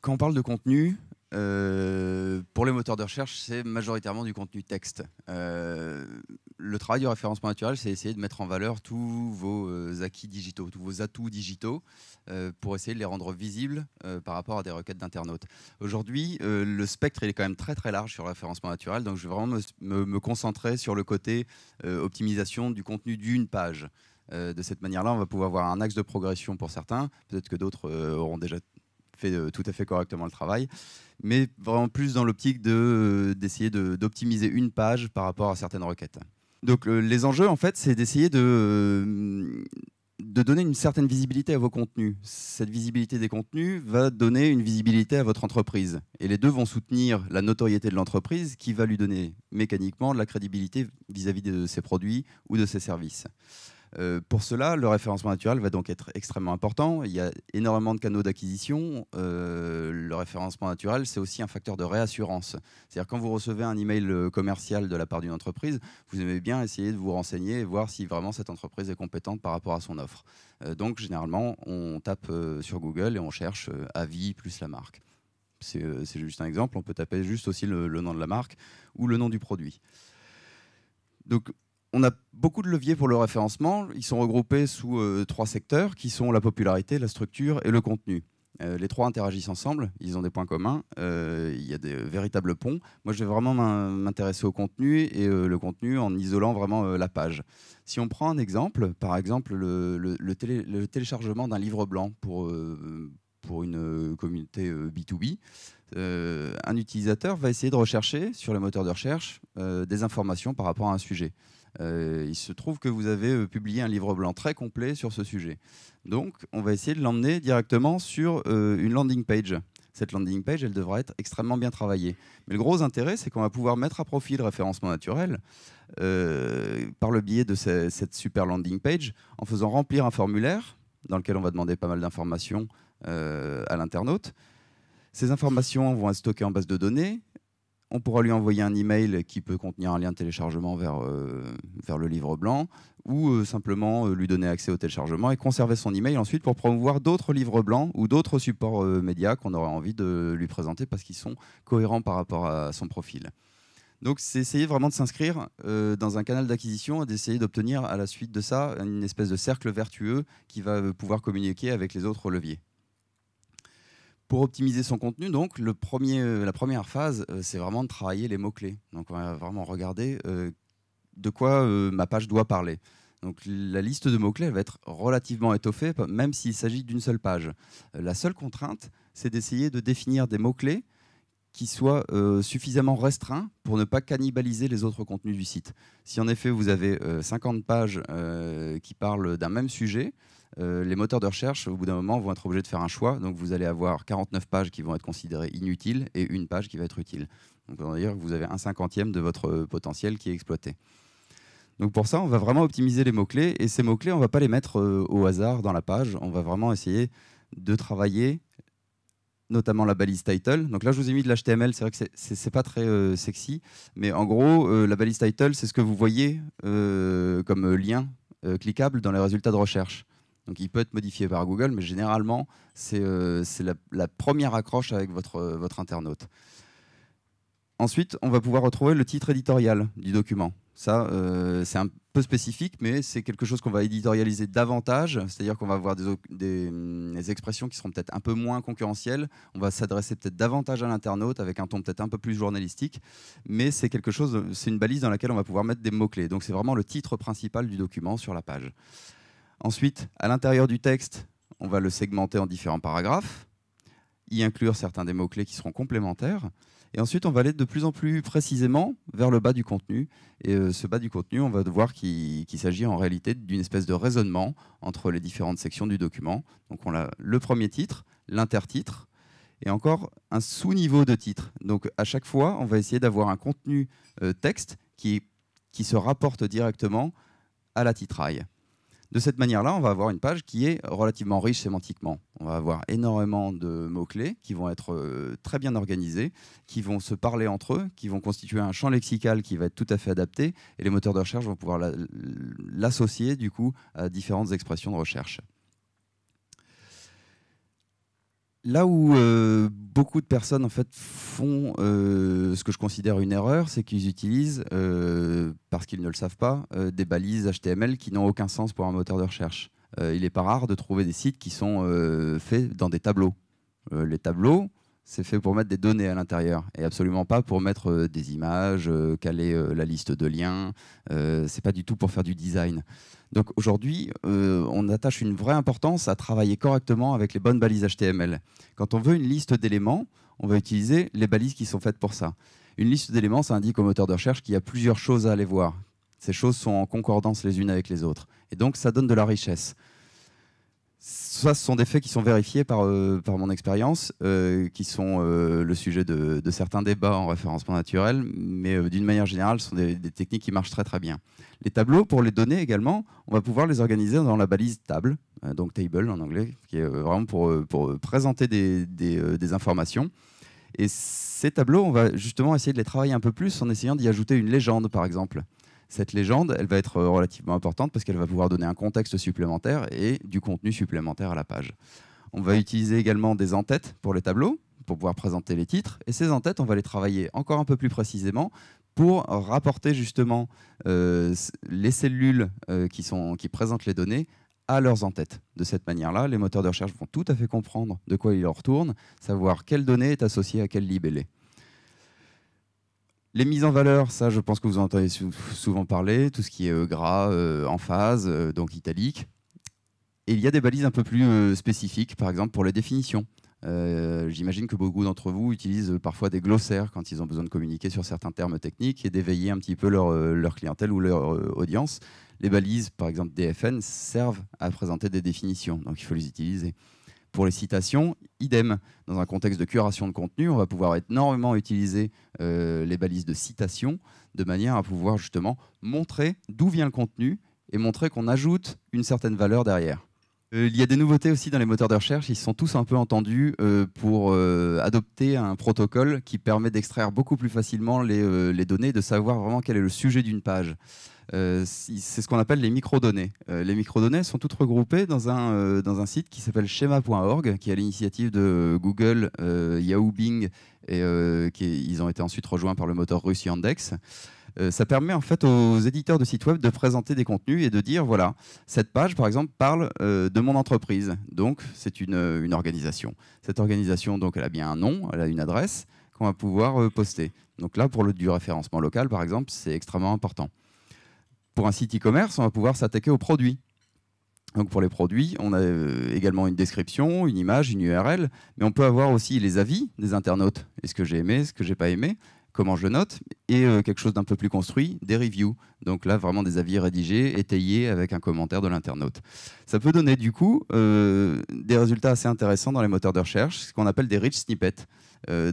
Quand on parle de contenu, pour les moteurs de recherche, c'est majoritairement du contenu texte. Le travail du référencement naturel, c'est essayer de mettre en valeur tous vos acquis digitaux, tous vos atouts digitaux, pour essayer de les rendre visibles par rapport à des requêtes d'internautes. Aujourd'hui, le spectre il est quand même très très large sur le référencement naturel, donc je vais vraiment me concentrer sur le côté optimisation du contenu d'une page. De cette manière-là, on va pouvoir avoir un axe de progression pour certains, peut-être que d'autres auront déjà fait tout à fait correctement le travail, mais vraiment plus dans l'optique d'essayer d'optimiser une page par rapport à certaines requêtes. Donc les enjeux, en fait, c'est d'essayer de donner une certaine visibilité à vos contenus. Cette visibilité des contenus va donner une visibilité à votre entreprise. Et les deux vont soutenir la notoriété de l'entreprise qui va lui donner mécaniquement de la crédibilité vis-à-vis de ses produits ou de ses services. Pour cela, le référencement naturel va donc être extrêmement important. Il y a énormément de canaux d'acquisition. Le référencement naturel, c'est aussi un facteur de réassurance. C'est-à-dire quand vous recevez un email commercial de la part d'une entreprise, vous aimez bien essayer de vous renseigner et voir si vraiment cette entreprise est compétente par rapport à son offre. Donc généralement, on tape sur Google et on cherche avis plus la marque. C'est juste un exemple. On peut taper juste aussi le nom de la marque ou le nom du produit. Donc, on a beaucoup de leviers pour le référencement. Ils sont regroupés sous 3 secteurs qui sont la popularité, la structure et le contenu. Les 3 interagissent ensemble, ils ont des points communs, il y a des véritables ponts. Moi, je vais vraiment m'intéresser au contenu et le contenu en isolant vraiment la page. Si on prend un exemple, par exemple le téléchargement d'un livre blanc pour une communauté B2B, un utilisateur va essayer de rechercher sur les moteurs de recherche des informations par rapport à un sujet. Il se trouve que vous avez publié un livre blanc très complet sur ce sujet. Donc, on va essayer de l'emmener directement sur une landing page. Cette landing page, elle devra être extrêmement bien travaillée. Mais le gros intérêt, c'est qu'on va pouvoir mettre à profit le référencement naturel par le biais de cette super landing page en faisant remplir un formulaire dans lequel on va demander pas mal d'informations à l'internaute. Ces informations vont être stockées en base de données. On pourra lui envoyer un email qui peut contenir un lien de téléchargement vers le livre blanc ou simplement lui donner accès au téléchargement et conserver son email ensuite pour promouvoir d'autres livres blancs ou d'autres supports médias qu'on aurait envie de lui présenter parce qu'ils sont cohérents par rapport à son profil. Donc c'est essayer vraiment de s'inscrire dans un canal d'acquisition et d'essayer d'obtenir à la suite de ça une espèce de cercle vertueux qui va pouvoir communiquer avec les autres leviers. Pour optimiser son contenu, donc, la première phase, c'est vraiment de travailler les mots-clés. Donc, on va vraiment regarder de quoi ma page doit parler. Donc, la liste de mots-clés elle va être relativement étoffée, même s'il s'agit d'une seule page. La seule contrainte, c'est d'essayer de définir des mots-clés qui soient suffisamment restreints pour ne pas cannibaliser les autres contenus du site. Si en effet vous avez 50 pages qui parlent d'un même sujet, les moteurs de recherche, au bout d'un moment, vont être obligés de faire un choix. Donc vous allez avoir 49 pages qui vont être considérées inutiles et une page qui va être utile. Donc on va dire que vous avez 1/50 de votre potentiel qui est exploité. Donc pour ça, on va vraiment optimiser les mots-clés. Et ces mots-clés, on ne va pas les mettre au hasard dans la page. On va vraiment essayer de travailler notamment la balise title. Donc là, je vous ai mis de l'HTML. C'est vrai que c'est pas très sexy. Mais en gros, la balise title, c'est ce que vous voyez comme lien cliquable dans les résultats de recherche. Donc il peut être modifié par Google, mais généralement, c'est la première accroche avec votre internaute. Ensuite, on va pouvoir retrouver le titre éditorial du document. Ça, c'est un peu spécifique, mais c'est quelque chose qu'on va éditorialiser davantage, c'est-à-dire qu'on va avoir des expressions qui seront peut-être un peu moins concurrentielles, on va s'adresser peut-être davantage à l'internaute avec un ton peut-être un peu plus journalistique, mais c'est quelque chose, c'est une balise dans laquelle on va pouvoir mettre des mots-clés. Donc c'est vraiment le titre principal du document sur la page. Ensuite, à l'intérieur du texte, on va le segmenter en différents paragraphes, y inclure certains des mots-clés qui seront complémentaires. Et ensuite, on va aller de plus en plus précisément vers le bas du contenu. Et ce bas du contenu, on va voir qu'il s'agit en réalité d'une espèce de raisonnement entre les différentes sections du document. Donc on a le premier titre, l'intertitre, et encore un sous-niveau de titre. Donc à chaque fois, on va essayer d'avoir un contenu texte qui se rapporte directement à la titraille. De cette manière-là, on va avoir une page qui est relativement riche sémantiquement. On va avoir énormément de mots-clés qui vont être très bien organisés, qui vont se parler entre eux, qui vont constituer un champ lexical qui va être tout à fait adapté, et les moteurs de recherche vont pouvoir l'associer du coup à différentes expressions de recherche. Là où beaucoup de personnes en fait font ce que je considère une erreur, c'est qu'ils utilisent, parce qu'ils ne le savent pas, des balises HTML qui n'ont aucun sens pour un moteur de recherche. Il n'est pas rare de trouver des sites qui sont faits dans des tableaux. Les tableaux, c'est fait pour mettre des données à l'intérieur et absolument pas pour mettre des images, caler la liste de liens. C'est pas du tout pour faire du design. Donc aujourd'hui, on attache une vraie importance à travailler correctement avec les bonnes balises HTML. Quand on veut une liste d'éléments, on va utiliser les balises qui sont faites pour ça. Une liste d'éléments, ça indique au moteur de recherche qu'il y a plusieurs choses à aller voir. Ces choses sont en concordance les unes avec les autres. Et donc, ça donne de la richesse. Ça, ce sont des faits qui sont vérifiés par mon expérience, qui sont le sujet de certains débats en référencement naturel, mais d'une manière générale, ce sont des techniques qui marchent très très bien. Les tableaux, pour les données également, on va pouvoir les organiser dans la balise table, donc table en anglais, qui est vraiment pour présenter des informations. Et ces tableaux, on va justement essayer de les travailler un peu plus en essayant d'y ajouter une légende, par exemple. Cette légende, elle va être relativement importante parce qu'elle va pouvoir donner un contexte supplémentaire et du contenu supplémentaire à la page. On va utiliser également des en-têtes pour les tableaux, pour pouvoir présenter les titres. Et ces en-têtes, on va les travailler encore un peu plus précisément pour rapporter justement les cellules qui présentent les données à leurs en-têtes. De cette manière-là, les moteurs de recherche vont tout à fait comprendre de quoi il leur retourne, savoir quelle donnée est associée à quel libellé. Les mises en valeur, ça, je pense que vous en entendez souvent parler, tout ce qui est gras, emphase, donc italique. Et il y a des balises un peu plus spécifiques, par exemple pour les définitions. J'imagine que beaucoup d'entre vous utilisent parfois des glossaires quand ils ont besoin de communiquer sur certains termes techniques et d'éveiller un petit peu leur clientèle ou leur audience. Les balises, par exemple DFN, servent à présenter des définitions, donc il faut les utiliser. Pour les citations, idem. Dans un contexte de curation de contenu, on va pouvoir énormément utiliser les balises de citation de manière à pouvoir justement montrer d'où vient le contenu et montrer qu'on ajoute une certaine valeur derrière. Il y a des nouveautés aussi dans les moteurs de recherche. Ils sont tous un peu entendus pour adopter un protocole qui permet d'extraire beaucoup plus facilement les données, de savoir vraiment quel est le sujet d'une page. C'est ce qu'on appelle les microdonnées. Les microdonnées sont toutes regroupées dans un site qui s'appelle schema.org, qui est à l'initiative de Google, Yahoo, Bing, et ils ont été ensuite rejoints par le moteur russe Yandex. Ça permet en fait aux éditeurs de sites web de présenter des contenus et de dire voilà, cette page par exemple parle de mon entreprise, donc c'est une organisation. Cette organisation, donc, elle a bien un nom, elle a une adresse qu'on va pouvoir poster. Donc là, pour du référencement local par exemple, c'est extrêmement important. Pour un site e-commerce, on va pouvoir s'attaquer aux produits. Donc pour les produits, on a également une description, une image, une URL, mais on peut avoir aussi les avis des internautes. Est-ce que j'ai aimé, ce que j'ai pas aimé, comment je le note, et quelque chose d'un peu plus construit, des reviews. Donc là, vraiment des avis rédigés, étayés avec un commentaire de l'internaute. Ça peut donner du coup des résultats assez intéressants dans les moteurs de recherche, ce qu'on appelle des rich snippets.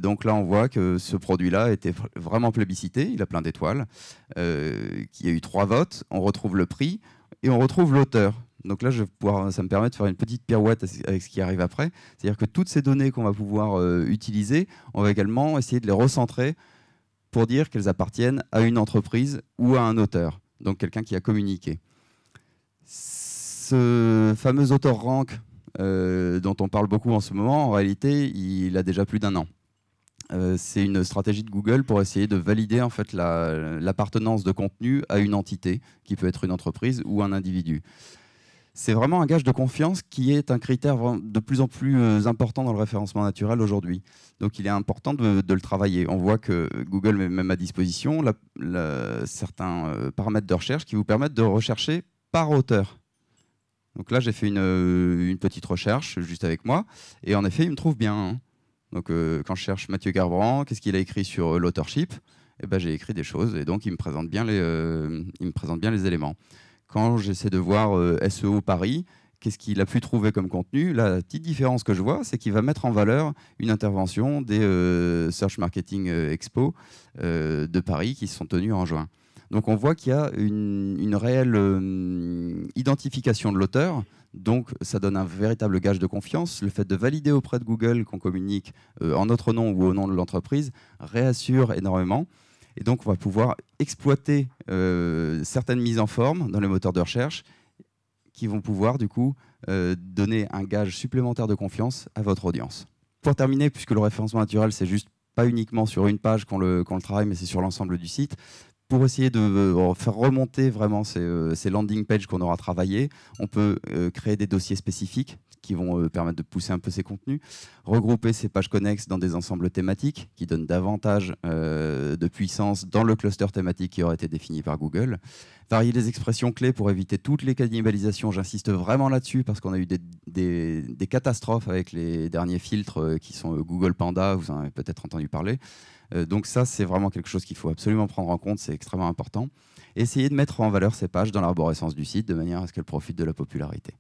Donc là, on voit que ce produit-là était vraiment plébiscité, il a plein d'étoiles, qu'il y a eu 3 votes, on retrouve le prix et on retrouve l'auteur. Donc là, ça me permet de faire une petite pirouette avec ce qui arrive après. C'est-à-dire que toutes ces données qu'on va pouvoir utiliser, on va également essayer de les recentrer pour dire qu'elles appartiennent à une entreprise ou à un auteur, donc quelqu'un qui a communiqué. Ce fameux auteur rank dont on parle beaucoup en ce moment, en réalité, il a déjà plus d'1 an. C'est une stratégie de Google pour essayer de valider en fait l'appartenance de contenu à une entité, qui peut être une entreprise ou un individu. C'est vraiment un gage de confiance qui est un critère de plus en plus important dans le référencement naturel aujourd'hui. Donc il est important de le travailler. On voit que Google met même à disposition certains paramètres de recherche qui vous permettent de rechercher par auteur. Donc là, j'ai fait une petite recherche juste avec moi, et en effet, il me trouve bien. Hein. Donc quand je cherche Mathieu Garbrand, qu'est-ce qu'il a écrit sur l'authorship, eh ben, j'ai écrit des choses, et donc il me présente bien les éléments. Quand j'essaie de voir SEO Paris, qu'est-ce qu'il a pu trouver comme contenu, la petite différence que je vois, c'est qu'il va mettre en valeur une intervention des Search Marketing Expo de Paris qui se sont tenues en juin. Donc on voit qu'il y a une réelle identification de l'auteur, donc ça donne un véritable gage de confiance. Le fait de valider auprès de Google qu'on communique en notre nom ou au nom de l'entreprise réassure énormément. Et donc on va pouvoir exploiter certaines mises en forme dans les moteurs de recherche qui vont pouvoir du coup donner un gage supplémentaire de confiance à votre audience. pour terminer, puisque le référencement naturel, c'est juste pas uniquement sur une page qu'on le travaille, mais c'est sur l'ensemble du site. Pour essayer de faire remonter vraiment ces landing pages qu'on aura travaillées, on peut créer des dossiers spécifiques qui vont permettre de pousser un peu ces contenus, regrouper ces pages connexes dans des ensembles thématiques qui donnent davantage de puissance dans le cluster thématique qui aurait été défini par Google, varier les expressions clés pour éviter toutes les cannibalisations, j'insiste vraiment là-dessus parce qu'on a eu des catastrophes avec les derniers filtres qui sont Google Panda, vous en avez peut-être entendu parler. Donc ça, c'est vraiment quelque chose qu'il faut absolument prendre en compte, c'est extrêmement important. Essayer de mettre en valeur ces pages dans l'arborescence du site de manière à ce qu'elles profitent de la popularité.